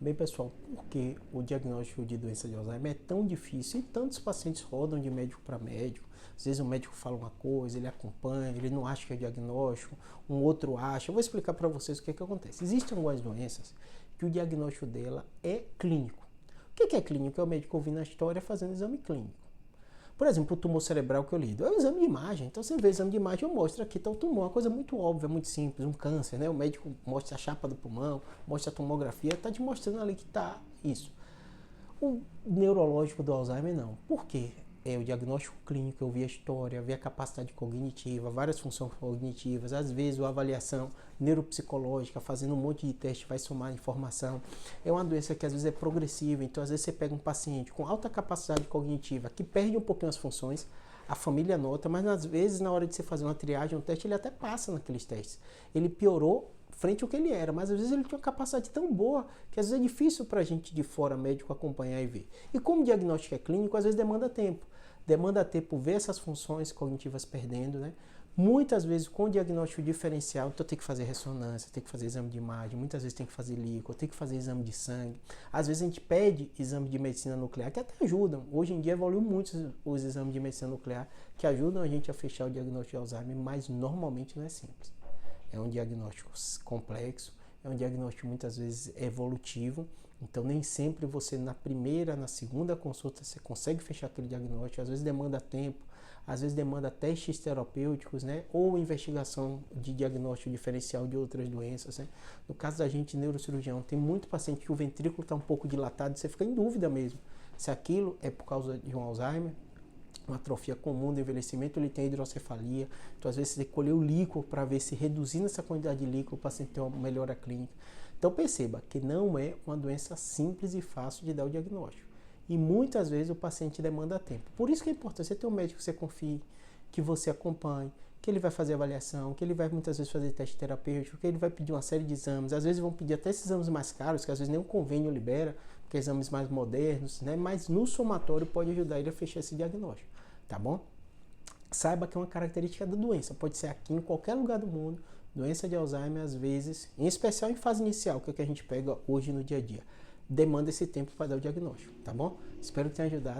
Bem, pessoal, por que o diagnóstico de doença de Alzheimer é tão difícil e tantos pacientes rodam de médico para médico? Às vezes o médico fala uma coisa, ele acompanha, ele não acha que é diagnóstico, um outro acha. Eu vou explicar para vocês o que acontece. Existem algumas doenças que o diagnóstico dela é clínico. O que é clínico? É o médico ouvindo a história fazendo exame clínico. Por exemplo, o tumor cerebral que eu lido é um exame de imagem. Então, você vê o exame de imagem, eu mostro aqui está o tumor, uma coisa muito óbvia, muito simples, um câncer, né? O médico mostra a chapa do pulmão, mostra a tomografia, está te mostrando ali que está isso. O neurológico do Alzheimer não. Por quê? É o diagnóstico clínico, eu vi a história, vi a capacidade cognitiva, várias funções cognitivas, às vezes a avaliação neuropsicológica, fazendo um monte de teste, vai somar informação. É uma doença que às vezes é progressiva, então às vezes você pega um paciente com alta capacidade cognitiva, que perde um pouquinho as funções, a família nota, mas às vezes na hora de você fazer uma triagem, um teste, ele até passa naqueles testes. Ele piorou frente ao que ele era, mas às vezes ele tinha uma capacidade tão boa que às vezes é difícil para a gente de fora médico acompanhar e ver. E como o diagnóstico é clínico, às vezes demanda tempo. Demanda tempo ver essas funções cognitivas perdendo, né? Muitas vezes com diagnóstico diferencial, então tem que fazer ressonância, tem que fazer exame de imagem, muitas vezes tem que fazer líquido, tem que fazer exame de sangue. Às vezes a gente pede exame de medicina nuclear, que até ajudam. Hoje em dia evoluiu muito os exames de medicina nuclear, que ajudam a gente a fechar o diagnóstico de Alzheimer, mas normalmente não é simples. É um diagnóstico complexo, é um diagnóstico muitas vezes evolutivo, então nem sempre você na primeira, na segunda consulta você consegue fechar aquele diagnóstico, às vezes demanda tempo, às vezes demanda testes terapêuticos, né? Ou investigação de diagnóstico diferencial de outras doenças, né? No caso da gente, neurocirurgião, tem muito paciente que o ventrículo está um pouco dilatado e você fica em dúvida mesmo se aquilo é por causa de um Alzheimer, uma atrofia comum do envelhecimento, ele tem hidrocefalia, então às vezes você tem que colher o líquido para ver se reduzindo essa quantidade de líquido o paciente tem uma melhora clínica. Então perceba que não é uma doença simples e fácil de dar o diagnóstico. E muitas vezes o paciente demanda tempo. Por isso que é importante você ter um médico que você confie, que você acompanhe, que ele vai fazer avaliação, que ele vai muitas vezes fazer teste terapêutico, que ele vai pedir uma série de exames. Às vezes vão pedir até esses exames mais caros, que às vezes nem o convênio libera, porque exames mais modernos, né? Mas no somatório pode ajudar ele a fechar esse diagnóstico, tá bom? Saiba que é uma característica da doença, pode ser aqui em qualquer lugar do mundo. Doença de Alzheimer, às vezes, em especial em fase inicial, que é o que a gente pega hoje no dia a dia, demanda esse tempo para dar o diagnóstico, tá bom? Espero que tenha ajudado.